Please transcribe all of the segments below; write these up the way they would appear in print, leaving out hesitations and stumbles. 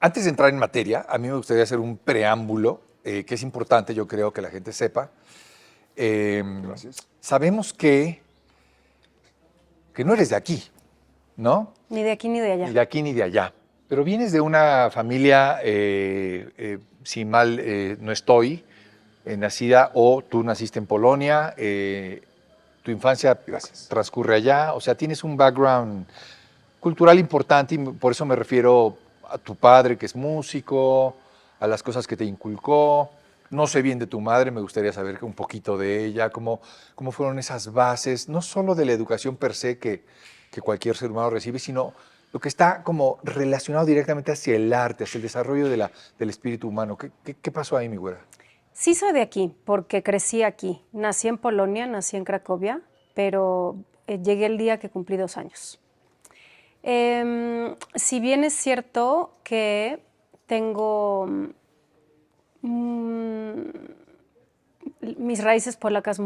Antes de entrar en materia, a mí me gustaría hacer un preámbulo que es importante, yo creo que la gente sepa. Gracias. Sabemos que no eres de aquí, ¿no? Ni de aquí ni de allá. Ni de aquí ni de allá. Pero vienes de una familia, si mal no estoy, nacida o tú naciste en Polonia, tu infancia Gracias. transcurre allá, o sea, tienes un background cultural importante y por eso me refiero a tu padre que es músico, a las cosas que te inculcó. No sé bien de tu madre, me gustaría saber un poquito de ella, cómo fueron esas bases, no solo de la educación per se que cualquier ser humano recibe, sino lo que está como relacionado directamente hacia el arte, hacia el desarrollo del espíritu humano. ¿Qué pasó ahí, mi güera? Sí soy de aquí, porque crecí aquí. Nací en Polonia, nací en Cracovia, pero llegué el día que cumplí 2 años. Si bien es cierto que tengo mis raíces polacas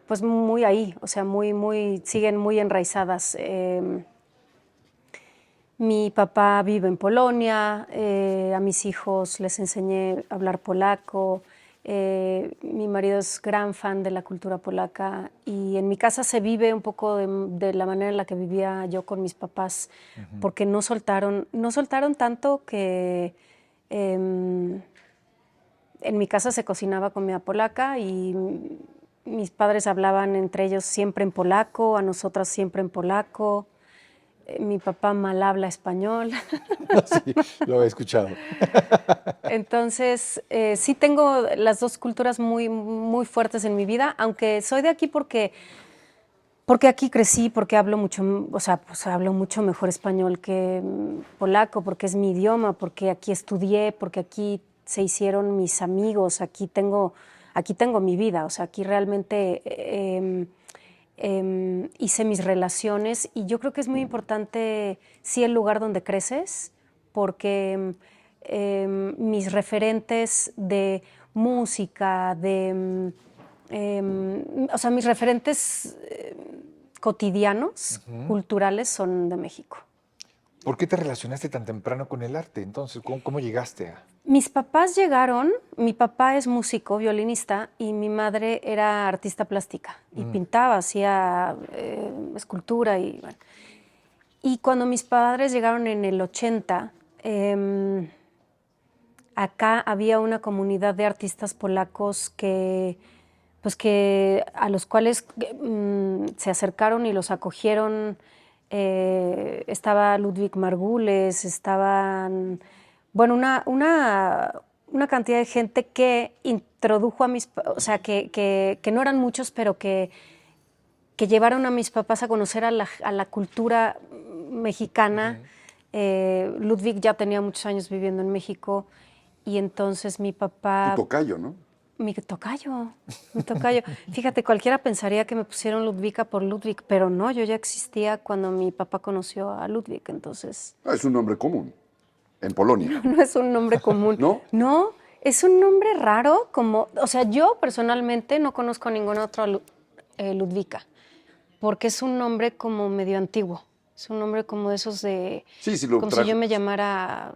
pues muy ahí, o sea, siguen muy enraizadas. Mi papá vive en Polonia, a mis hijos les enseñé a hablar polaco, mi marido es gran fan de la cultura polaca y en mi casa se vive un poco de la manera en la que vivía yo con mis papás, porque no soltaron tanto que en mi casa se cocinaba comida polaca y mis padres hablaban entre ellos siempre en polaco, a nosotras siempre en polaco. Mi papá mal habla español. Sí, lo he escuchado. Entonces, sí tengo las dos culturas muy fuertes en mi vida, aunque soy de aquí porque aquí crecí, porque hablo mucho, o sea, pues hablo mucho mejor español que polaco, porque es mi idioma, porque aquí estudié, porque aquí se hicieron mis amigos, aquí tengo mi vida, o sea, aquí realmente hice mis relaciones y yo creo que es muy importante, sí, el lugar donde creces, porque mis referentes de música, o sea, mis referentes cotidianos, culturales, son de México. ¿Por qué te relacionaste tan temprano con el arte? Entonces, ¿cómo llegaste a...? Mis papás llegaron, mi papá es músico, violinista, y mi madre era artista plástica, y pintaba, hacía escultura. Y cuando mis padres llegaron en el 80, acá había una comunidad de artistas polacos a los cuales se acercaron y los acogieron. Estaba Ludwik Margules, estaban, bueno, una cantidad de gente que introdujo o sea, que no eran muchos, pero que llevaron a mis papás a conocer a la cultura mexicana. Ludwig ya tenía muchos años viviendo en México y entonces mi papá... Tu tocayo, ¿no? Mi tocayo. Fíjate, cualquiera pensaría que me pusieron Ludwika por Ludwig, pero no, yo ya existía cuando mi papá conoció a Ludwig, entonces... Es un nombre común en Polonia. No es un nombre común. ¿No? No, es un nombre raro, o sea, yo personalmente no conozco a ninguna otra Ludwika, porque es un nombre como medio antiguo. Es un nombre como de esos de... Sí, como si yo me llamara,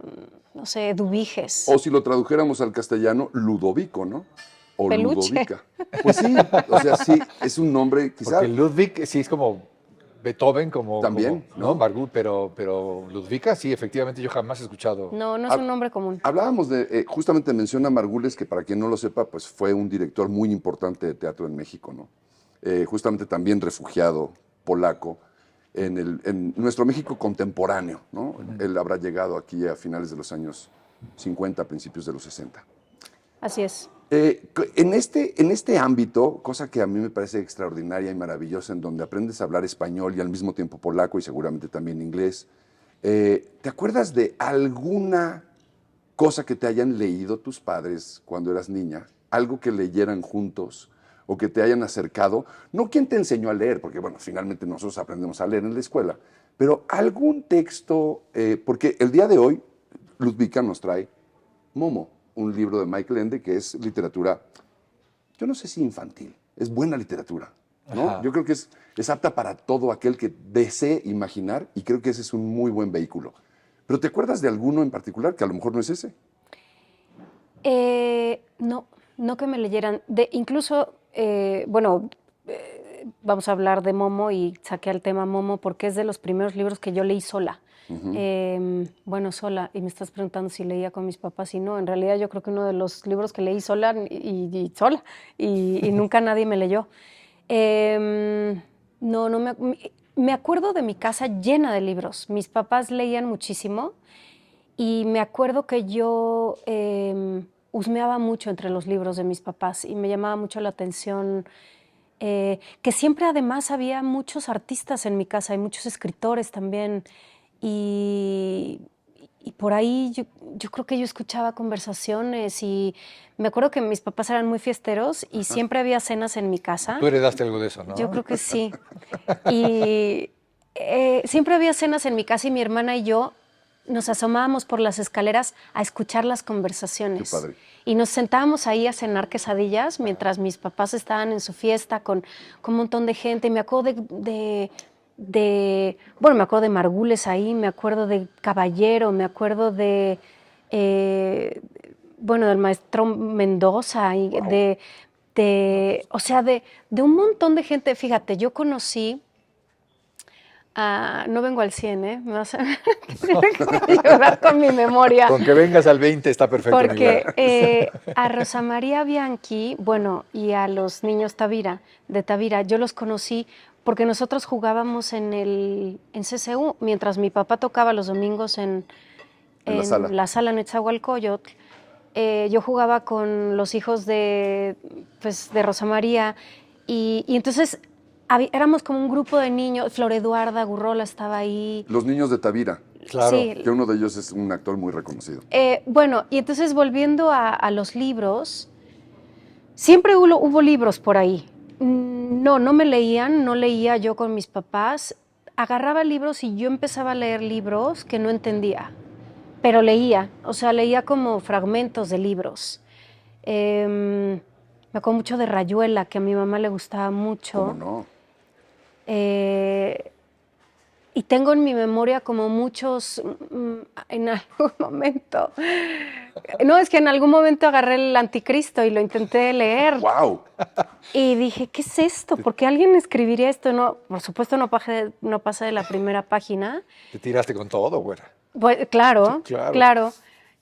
no sé, Eduviges. O si lo tradujéramos al castellano, Ludovico, ¿no? O Peluche. Ludovica. Pues sí, o sea, sí, es un nombre quizá... Porque Ludwig sí es como Beethoven, También, ¿no? Margut, pero Ludwika sí, efectivamente yo jamás he escuchado. No, no es un nombre común. Hablábamos de, justamente menciona Margules, que para quien no lo sepa, pues fue un director muy importante de teatro en México, ¿no? Justamente también refugiado polaco en nuestro México contemporáneo, ¿no? Él habrá llegado aquí a finales de los años 50, principios de los 60. Así es. En este ámbito, cosa que a mí me parece extraordinaria y maravillosa, en donde aprendes a hablar español y al mismo tiempo polaco y seguramente también inglés, ¿te acuerdas de alguna cosa que te hayan leído tus padres cuando eras niña? Algo que leyeran juntos o que te hayan acercado. No quién te enseñó a leer, porque bueno, finalmente nosotros aprendemos a leer en la escuela, pero algún texto, porque el día de hoy Ludwika nos trae Momo, un libro de Michael Ende que es literatura, yo no sé si infantil, es buena literatura, ¿no? Ajá. Yo creo que es apta para todo aquel que desee imaginar y creo que ese es un muy buen vehículo. ¿Pero te acuerdas de alguno en particular que a lo mejor no es ese? No, no que me leyeran. Incluso, vamos a hablar de Momo y saqué al tema Momo porque es de los primeros libros que yo leí sola. Sola. Y me estás preguntando si leía con mis papás y no. En realidad yo creo que uno de los libros que leí sola y sola y nunca nadie me leyó. Me acuerdo de mi casa llena de libros. Mis papás leían muchísimo y me acuerdo que yo husmeaba mucho entre los libros de mis papás y me llamaba mucho la atención que siempre además había muchos artistas en mi casa y muchos escritores también. Y por ahí yo creo que yo escuchaba conversaciones y me acuerdo que mis papás eran muy fiesteros y siempre había cenas en mi casa. Tú heredaste algo de eso, ¿no? Yo creo que sí. Y siempre había cenas en mi casa y mi hermana y yo nos asomábamos por las escaleras a escuchar las conversaciones. Qué padre. Y nos sentábamos ahí a cenar quesadillas mientras mis papás estaban en su fiesta con un montón de gente. Y me acuerdo me acuerdo de Margules ahí, me acuerdo de Caballero, me acuerdo del maestro Mendoza y Wow. de un montón de gente. Fíjate, yo conocí no vengo al 100, ¿eh? Me vas a ayudar con mi memoria. Con que vengas al 20 está perfecto. Porque a Rosa María Bianchi, y a los niños de Tavira, yo los conocí porque nosotros jugábamos en CCU, mientras mi papá tocaba los domingos en la sala Netzahualcóyotl. Yo jugaba con los hijos de Rosa María y entonces éramos como un grupo de niños. Flor Eduarda Gurrola estaba ahí. Los niños de Tavira. Claro. Sí. Que uno de ellos es un actor muy reconocido. Y entonces volviendo a los libros, siempre hubo libros por ahí. No me leían, no leía yo con mis papás. Agarraba libros y yo empezaba a leer libros que no entendía, pero leía como fragmentos de libros. Me acuerdo mucho de Rayuela, que a mi mamá le gustaba mucho. ¿Cómo no? Y tengo en mi memoria como muchos, en algún momento, es que en algún momento agarré el Anticristo y lo intenté leer. ¡Wow! Y dije, ¿qué es esto? ¿Por qué alguien escribiría esto? No, por supuesto no pasa de la primera página. Te tiraste con todo, güera. Pues, claro, Sí, claro. claro.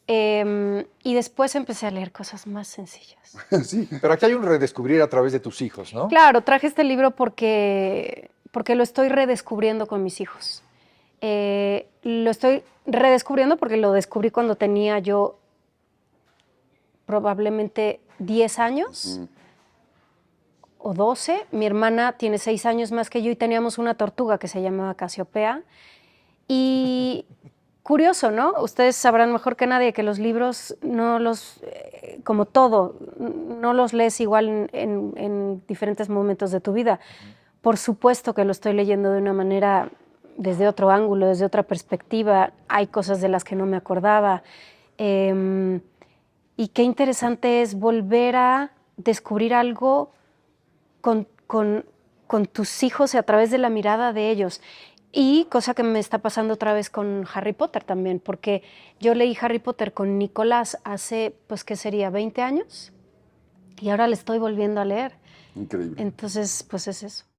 Y después empecé a leer cosas más sencillas. Sí. Pero aquí hay un redescubrir a través de tus hijos, ¿no? Claro, traje este libro porque lo estoy redescubriendo con mis hijos. Lo estoy redescubriendo porque lo descubrí cuando tenía yo probablemente 10 años o 12. Mi hermana tiene 6 años más que yo y teníamos una tortuga que se llamaba Casiopea. Y curioso, ¿no? Ustedes sabrán mejor que nadie que los libros no los, como todo, no los lees igual en diferentes momentos de tu vida. Por supuesto que lo estoy leyendo de una manera, desde otro ángulo, desde otra perspectiva. Hay cosas de las que no me acordaba. Y qué interesante es volver a descubrir algo con tus hijos y a través de la mirada de ellos. Y cosa que me está pasando otra vez con Harry Potter también, porque yo leí Harry Potter con Nicolás hace, ¿qué sería? 20 años. Y ahora le estoy volviendo a leer. Increíble. Entonces, es eso.